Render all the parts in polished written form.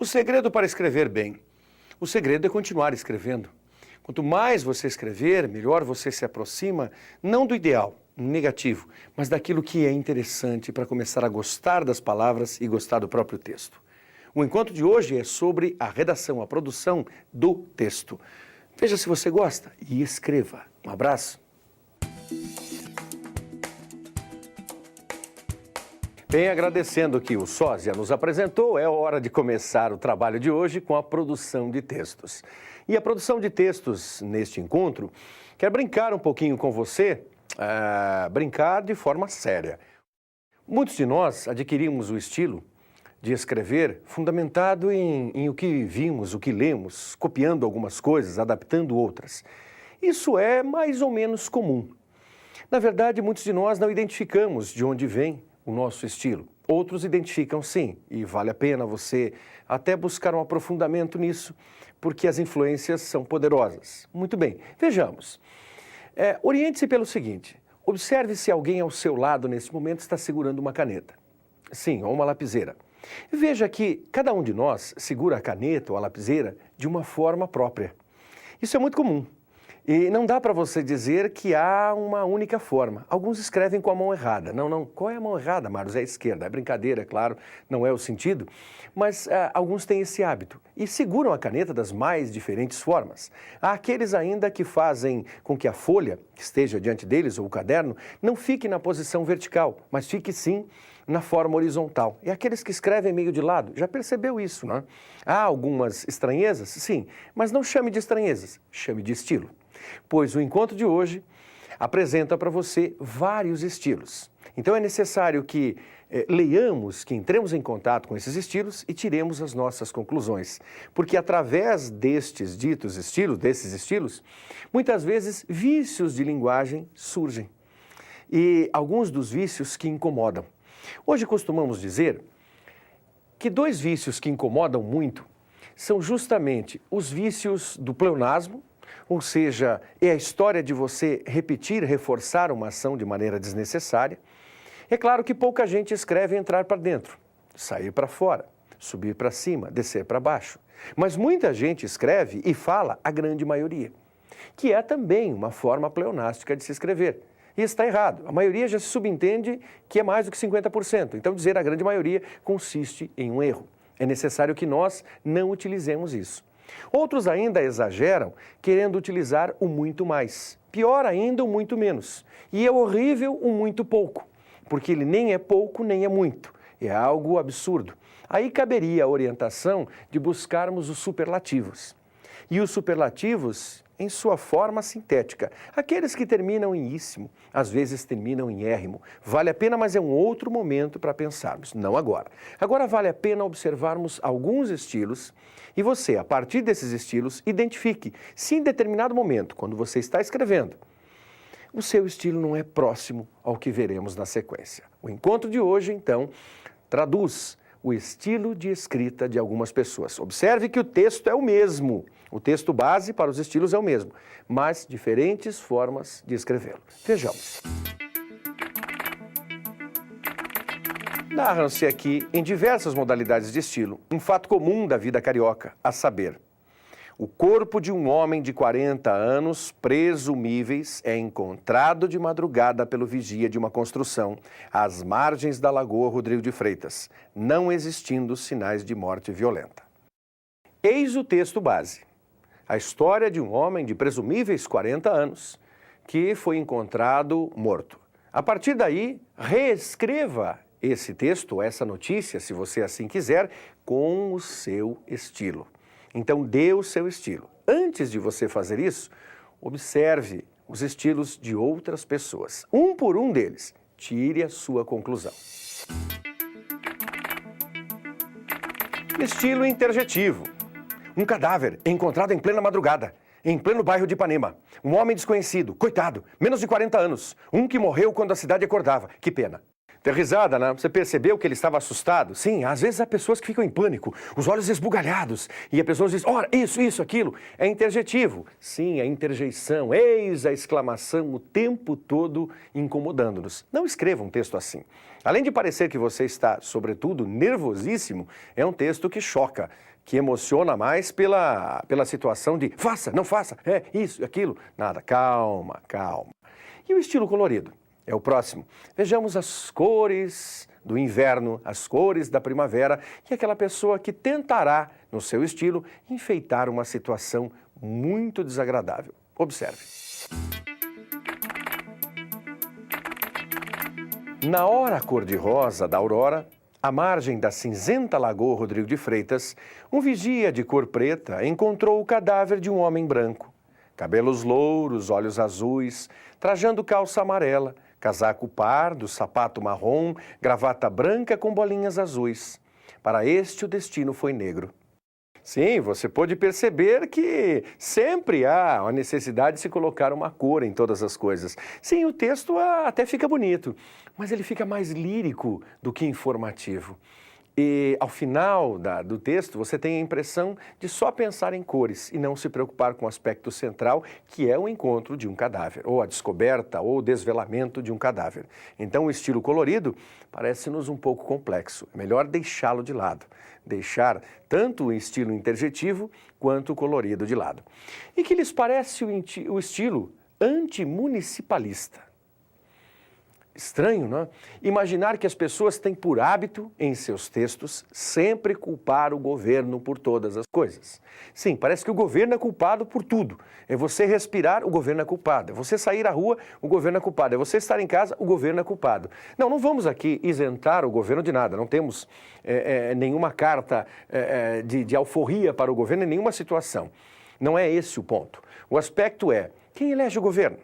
O segredo para escrever bem. O segredo é continuar escrevendo. Quanto mais você escrever, melhor você se aproxima, não do ideal, negativo, mas daquilo que é interessante para começar a gostar das palavras e gostar do próprio texto. O encontro de hoje é sobre a redação, a produção do texto. Veja se você gosta e escreva. Um abraço. Bem, agradecendo que o Sósia nos apresentou, é hora de começar o trabalho de hoje com a produção de textos. E a produção de textos neste encontro quer brincar um pouquinho com você, brincar de forma séria. Muitos de nós adquirimos o estilo de escrever fundamentado em o que vimos, o que lemos, copiando algumas coisas, adaptando outras. Isso é mais ou menos comum. Na verdade, muitos de nós não identificamos de onde vem o nosso estilo. Outros identificam sim, e vale a pena você até buscar um aprofundamento nisso, porque as influências são poderosas. Muito bem, vejamos. Oriente-se pelo seguinte, observe se alguém ao seu lado nesse momento está segurando uma caneta. Sim, ou uma lapiseira. Veja que cada um de nós segura a caneta ou a lapiseira de uma forma própria. Isso é muito comum. E não dá para você dizer que há uma única forma. Alguns escrevem com a mão errada. Não. Qual é a mão errada, Marlos? É a esquerda. É brincadeira, é claro, não é o sentido. Mas alguns têm esse hábito e seguram a caneta das mais diferentes formas. Há aqueles ainda que fazem com que a folha que esteja diante deles, ou o caderno, não fique na posição vertical, mas fique sim na forma horizontal. E aqueles que escrevem meio de lado, já percebeu isso, não é? Há algumas estranhezas? Sim, mas não chame de estranhezas, chame de estilo. Pois o encontro de hoje apresenta para você vários estilos. Então é necessário que leiamos, que entremos em contato com esses estilos e tiremos as nossas conclusões. Porque através desses estilos, muitas vezes vícios de linguagem surgem. E alguns dos vícios que incomodam. Hoje costumamos dizer que dois vícios que incomodam muito são justamente os vícios do pleonasmo, ou seja, é a história de você repetir, reforçar uma ação de maneira desnecessária. É claro que pouca gente escreve entrar para dentro, sair para fora, subir para cima, descer para baixo. Mas muita gente escreve e fala a grande maioria, que é também uma forma pleonástica de se escrever. E está errado. A maioria já se subentende que é mais do que 50%. Então, dizer a grande maioria consiste em um erro. É necessário que nós não utilizemos isso. Outros ainda exageram, querendo utilizar o muito mais. Pior ainda, o muito menos. E é horrível o muito pouco, porque ele nem é pouco, nem é muito. É algo absurdo. Aí caberia a orientação de buscarmos os superlativos. E os superlativos em sua forma sintética. Aqueles que terminam em íssimo, às vezes terminam em érrimo. Vale a pena, mas é um outro momento para pensarmos, não agora. Agora vale a pena observarmos alguns estilos e você, a partir desses estilos, identifique se em determinado momento, quando você está escrevendo, o seu estilo não é próximo ao que veremos na sequência. O encontro de hoje, então, traduz o estilo de escrita de algumas pessoas. Observe que o texto é o mesmo. O texto base para os estilos é o mesmo, mas diferentes formas de escrevê-lo. Vejamos. Narram-se aqui, em diversas modalidades de estilo, um fato comum da vida carioca, a saber, o corpo de um homem de 40 anos, presumíveis, é encontrado de madrugada pelo vigia de uma construção, às margens da Lagoa Rodrigo de Freitas, não existindo sinais de morte violenta. Eis o texto base. A história de um homem de presumíveis 40 anos que foi encontrado morto. A partir daí, reescreva esse texto, essa notícia, se você assim quiser, com o seu estilo. Então, dê o seu estilo. Antes de você fazer isso, observe os estilos de outras pessoas. Um por um deles, tire a sua conclusão. Estilo interjetivo. Um cadáver encontrado em plena madrugada, em pleno bairro de Ipanema. Um homem desconhecido, coitado, menos de 40 anos. Um que morreu quando a cidade acordava. Que pena. Deu risada, né? Você percebeu que ele estava assustado? Sim, às vezes há pessoas que ficam em pânico, os olhos esbugalhados, e a pessoa diz, ora, isso, aquilo. É interjetivo. Sim, é interjeição, eis a exclamação o tempo todo incomodando-nos. Não escreva um texto assim. Além de parecer que você está, sobretudo, nervosíssimo, é um texto que choca, que emociona mais pela situação de faça, não faça, isso, aquilo. Nada, calma. E o estilo colorido? É o próximo. Vejamos as cores do inverno, as cores da primavera e aquela pessoa que tentará, no seu estilo, enfeitar uma situação muito desagradável. Observe. Na hora cor-de-rosa da aurora, à margem da cinzenta Lagoa Rodrigo de Freitas, um vigia de cor preta encontrou o cadáver de um homem branco. Cabelos louros, olhos azuis, trajando calça amarela, casaco pardo, sapato marrom, gravata branca com bolinhas azuis. Para este, o destino foi negro. Sim, você pode perceber que sempre há a necessidade de se colocar uma cor em todas as coisas. Sim, o texto até fica bonito, mas ele fica mais lírico do que informativo. E ao final do texto, você tem a impressão de só pensar em cores e não se preocupar com o aspecto central, que é o encontro de um cadáver, ou a descoberta ou o desvelamento de um cadáver. Então, o estilo colorido parece-nos um pouco complexo. É melhor deixá-lo de lado. Deixar tanto o estilo interjetivo quanto o colorido de lado. E que lhes parece o estilo antimunicipalista? Estranho, não é? Imaginar que as pessoas têm por hábito, em seus textos, sempre culpar o governo por todas as coisas. Sim, parece que o governo é culpado por tudo. É você respirar, o governo é culpado. É você sair à rua, o governo é culpado. É você estar em casa, o governo é culpado. Não vamos aqui isentar o governo de nada. Não temos nenhuma carta de alforria para o governo em nenhuma situação. Não é esse o ponto. O aspecto é, quem elege o governo?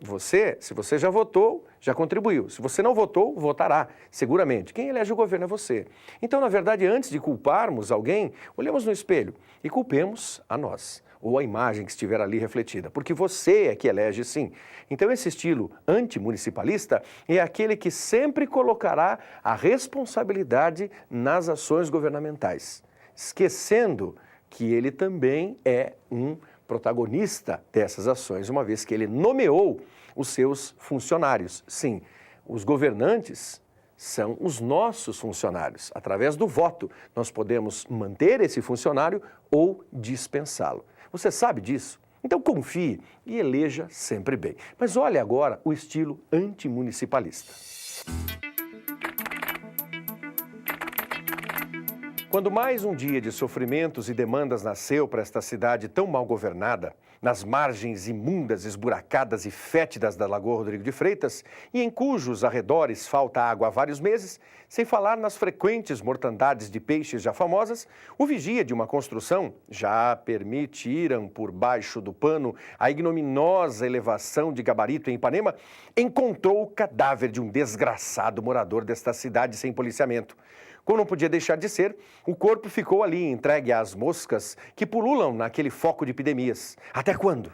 Você, se você já votou, já contribuiu. Se você não votou, votará, seguramente. Quem elege o governo é você. Então, na verdade, antes de culparmos alguém, olhemos no espelho e culpemos a nós, ou a imagem que estiver ali refletida, porque você é que elege sim. Então, esse estilo antimunicipalista é aquele que sempre colocará a responsabilidade nas ações governamentais, esquecendo que ele também é um protagonista dessas ações, uma vez que ele nomeou os seus funcionários. Sim, os governantes são os nossos funcionários. Através do voto, nós podemos manter esse funcionário ou dispensá-lo. Você sabe disso? Então confie e eleja sempre bem. Mas olhe agora o estilo antimunicipalista. Quando mais um dia de sofrimentos e demandas nasceu para esta cidade tão mal governada, nas margens imundas, esburacadas e fétidas da Lagoa Rodrigo de Freitas, e em cujos arredores falta água há vários meses, sem falar nas frequentes mortandades de peixes já famosas, o vigia de uma construção já permitiram por baixo do pano a ignominiosa elevação de gabarito em Ipanema, encontrou o cadáver de um desgraçado morador desta cidade sem policiamento. Como não podia deixar de ser, o corpo ficou ali entregue às moscas que pululam naquele foco de epidemias. Até quando?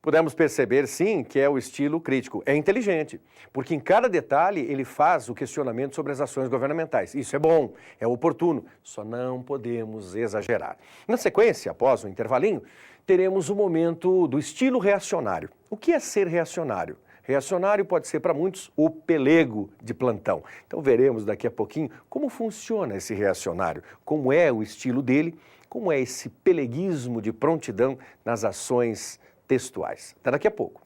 Podemos perceber, sim, que é o estilo crítico. É inteligente, porque em cada detalhe ele faz o questionamento sobre as ações governamentais. Isso é bom, é oportuno, só não podemos exagerar. Na sequência, após o intervalinho, teremos o momento do estilo reacionário. O que é ser reacionário? Reacionário pode ser para muitos o pelego de plantão. Então veremos daqui a pouquinho como funciona esse reacionário, como é o estilo dele, como é esse peleguismo de prontidão nas ações textuais. Até daqui a pouco.